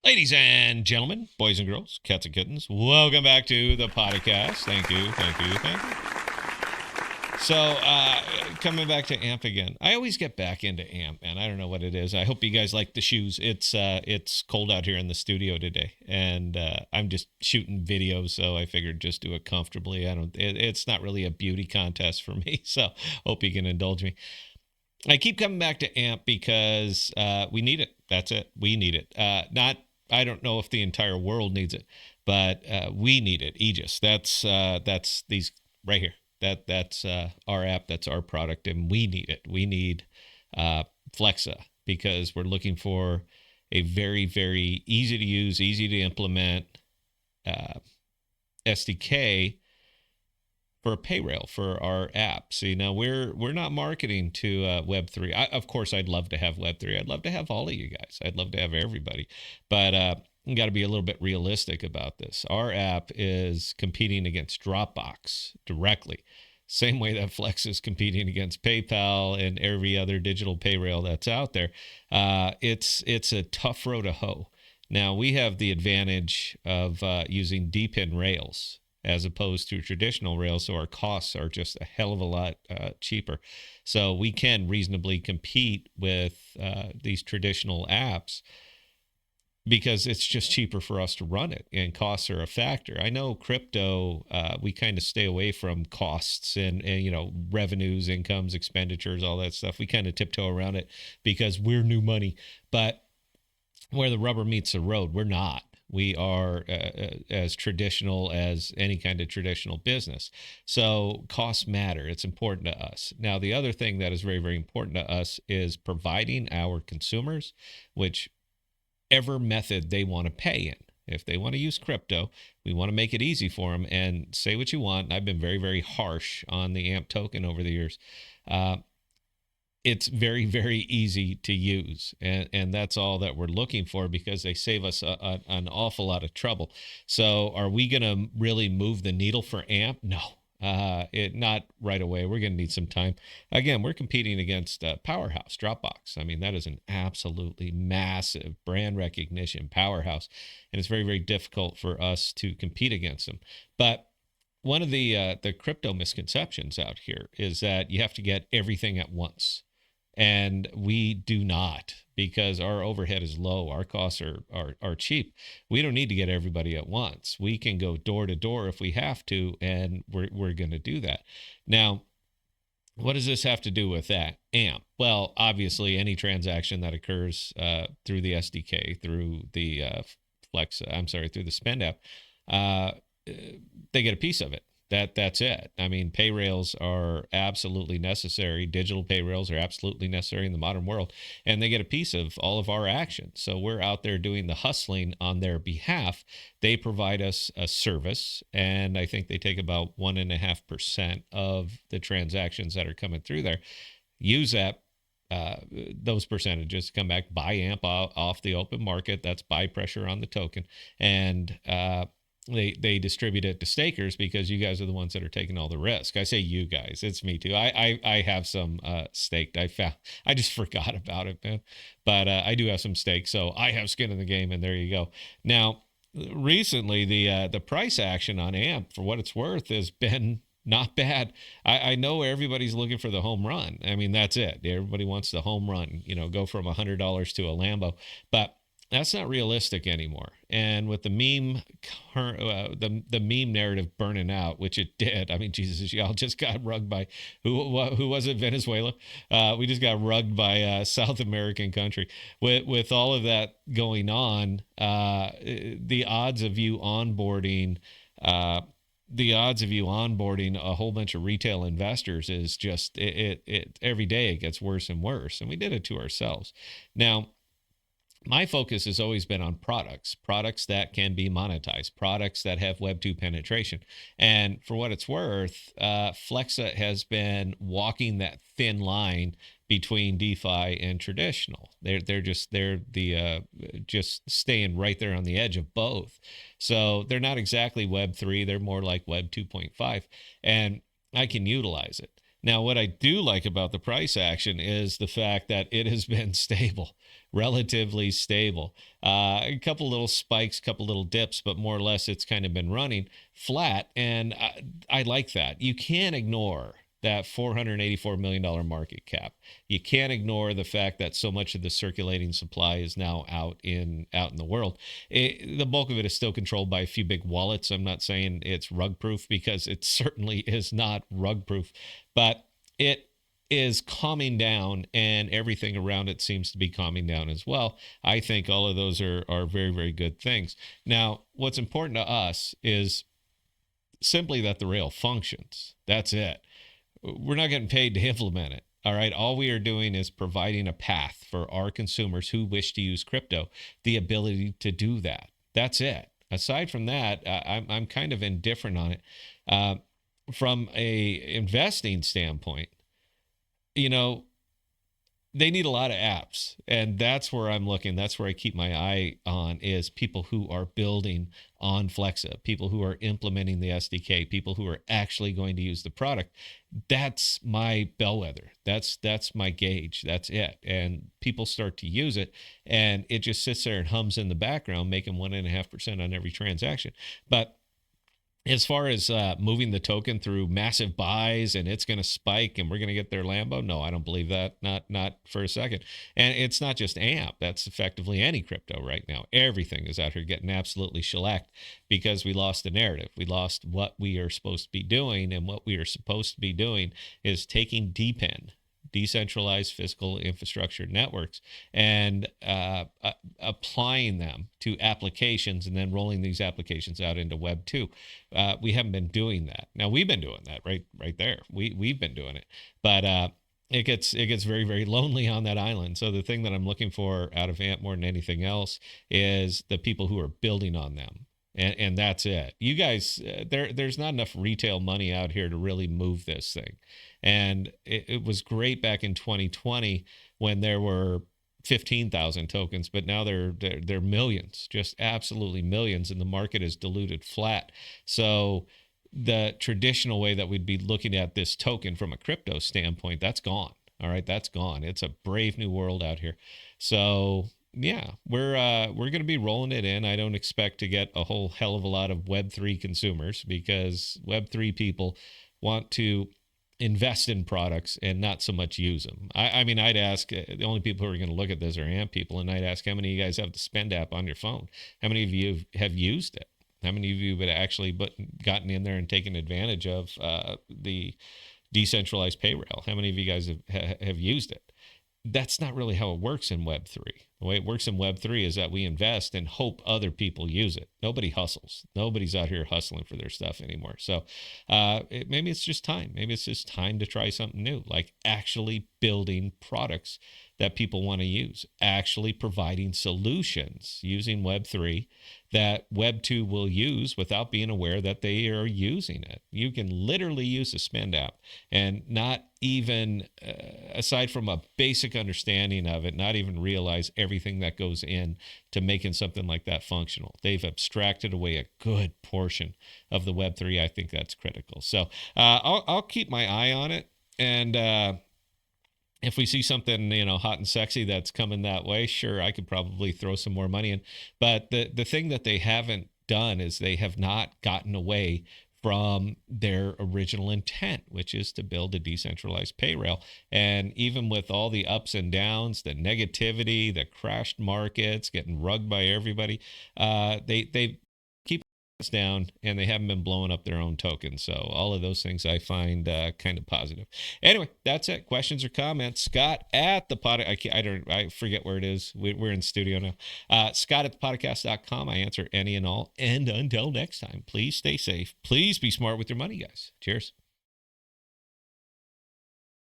Ladies and gentlemen, boys and girls, cats and kittens, welcome back to the podcast. Thank you, thank you, thank you. So, coming back to Amp again. I always get back into Amp, man. I don't know what it is. I hope you guys like the shoes. It's cold out here in the studio today, and I'm just shooting videos, so I figured just do it comfortably. It's not really a beauty contest for me, so hope you can indulge me. I keep coming back to Amp because we need it. That's it. We need it. I don't know if the entire world needs it, but we need it. Aegis. That's these right here. That's our app. That's our product, and we need it. We need Flexa because we're looking for a very, very easy to use, easy to implement SDK for a pay rail for our app. See, now we're not marketing to Web3. Of course, I'd love to have Web3. I'd love to have all of you guys. I'd love to have everybody. But you got to be a little bit realistic about this. Our app is competing against Dropbox directly. Same way that Flex is competing against PayPal and every other digital pay rail that's out there. It's a tough row to hoe. Now, we have the advantage of using D-pin rails as opposed to traditional rails, so our costs are just a hell of a lot cheaper. So we can reasonably compete with these traditional apps because it's just cheaper for us to run it, and costs are a factor. I know crypto, we kind of stay away from costs and revenues, incomes, expenditures, all that stuff. We kind of tiptoe around it because we're new money. But where the rubber meets the road, we're not. We are as traditional as any kind of traditional business. So costs matter. It's important to us. Now, the other thing that is very, very important to us is providing our consumers whichever method they want to pay in. If they want to use crypto, we want to make it easy for them and say what you want. And I've been very, very harsh on the AMP token over the years. It's very, very easy to use. And that's all that we're looking for because they save us an awful lot of trouble. So are we going to really move the needle for AMP? No, not right away. We're going to need some time. Again, we're competing against Powerhouse, Dropbox. I mean, that is an absolutely massive brand recognition powerhouse. And it's very, very difficult for us to compete against them. But one of the crypto misconceptions out here is that you have to get everything at once. And we do not, because our overhead is low. Our costs are cheap. We don't need to get everybody at once. We can go door to door if we have to, and we're going to do that. Now, what does this have to do with that? AMP. Well, obviously, any transaction that occurs through the SDK, through the through the Spend app, they get a piece of it. That's it. I mean, pay rails are absolutely necessary. Digital pay rails are absolutely necessary in the modern world, and they get a piece of all of our actions. So we're out there doing the hustling on their behalf. They provide us a service, and I think they take about 1.5% of the transactions that are coming through there. Use that. Those percentages come back, buy AMP off the open market. That's buy pressure on the token, and they distribute it to stakers because you guys are the ones that are taking all the risk. I say you guys, it's me too. I have some staked. I just forgot about it, man. But I do have some stakes, so I have skin in the game, and there you go. Now, recently the price action on AMP, for what it's worth, has been not bad. I know everybody's looking for the home run. I mean, that's it. Everybody wants the home run, go from $100 to a Lambo, but that's not realistic anymore. And with the meme, the meme narrative burning out, which it did. I mean, Jesus, y'all just got rugged by who was it? Venezuela. We just got rugged by a South American country. With all of that going on, the odds of you onboarding. A whole bunch of retail investors is just it every day it gets worse and worse, and we did it to ourselves. Now, my focus has always been on products that can be monetized, products that have Web 2 penetration. And for what it's worth, Flexa has been walking that thin line between DeFi and traditional. They're just staying right there on the edge of both. So they're not exactly Web 3, they're more like Web 2.5, and I can utilize it. Now, what I do like about the price action is the fact that it has been stable. relatively stable. A couple little spikes, couple little dips, but more or less it's kind of been running flat. And I like that. You can't ignore that $484 million market cap. You can't ignore the fact that so much of the circulating supply is now out in the world. The bulk of it is still controlled by a few big wallets. I'm not saying it's rug proof, because it certainly is not rug proof, but it is calming down, and everything around it seems to be calming down as well. I think all of those are very, very good things. Now, what's important to us is simply that the rail functions. That's it. We're not getting paid to implement it. All right. All we are doing is providing a path for our consumers who wish to use crypto, the ability to do that. That's it. Aside from that, I'm kind of indifferent on it. From a investing standpoint, you know, they need a lot of apps, and that's where I'm looking. That's where I keep my eye on, is people who are building on Flexa, people who are implementing the SDK, people who are actually going to use the product. That's my bellwether. That's my gauge. That's it. And people start to use it, and it just sits there and hums in the background, making 1.5% on every transaction. But as far as moving the token through massive buys and it's going to spike and we're going to get their Lambo, no, I don't believe that. Not for a second. And it's not just AMP. That's effectively any crypto right now. Everything is out here getting absolutely shellacked because we lost the narrative. We lost what we are supposed to be doing, and what we are supposed to be doing is taking DePIN, decentralized physical infrastructure networks, and applying them to applications, and then rolling these applications out into Web 2. We haven't been doing that. Now, we've been doing that right there. We've been doing it, but it gets very, very lonely on that island. So the thing that I'm looking for out of AMP more than anything else is the people who are building on them. And that's it. You guys, there's not enough retail money out here to really move this thing. And it was great back in 2020 when there were 15,000 tokens, but now they're millions, just absolutely millions, and the market is diluted flat. So the traditional way that we'd be looking at this token from a crypto standpoint, that's gone. All right, that's gone. It's a brave new world out here. So yeah, we're going to be rolling it in. I don't expect to get a whole hell of a lot of Web3 consumers, because Web3 people want to invest in products and not so much use them. I mean, I'd ask, the only people who are going to look at this are AMP people, and I'd ask, how many of you guys have the Spend app on your phone? How many of you have used it? How many of you have actually gotten in there and taken advantage of the decentralized pay rail? How many of you guys have used it? That's not really how it works in Web3. The way it works in Web3 is that we invest and hope other people use it. Nobody hustles. Nobody's out here hustling for their stuff anymore. So maybe it's just time. Maybe it's just time to try something new, like actually building products that people want to use, actually providing solutions using Web3 that Web 2 will use without being aware that they are using it. You can literally use the Spend app and not even, aside from a basic understanding of it, not even realize everything that goes in to making something like that functional. They've abstracted away a good portion of the Web3. I think that's critical. So I'll keep my eye on it, and if we see something, hot and sexy that's coming that way, sure, I could probably throw some more money in. But the thing that they haven't done is they have not gotten away from their original intent, which is to build a decentralized pay rail. And even with all the ups and downs, the negativity, the crashed markets, getting rugged by everybody, they keep us down, and they haven't been blowing up their own tokens. So all of those things I find kind of positive. Anyway, that's it. Questions or comments? Scott at the pod. I forget where it is. We're in studio now. Scott at thepodcast.com. I answer any and all. And until next time, please stay safe. Please be smart with your money, guys. Cheers.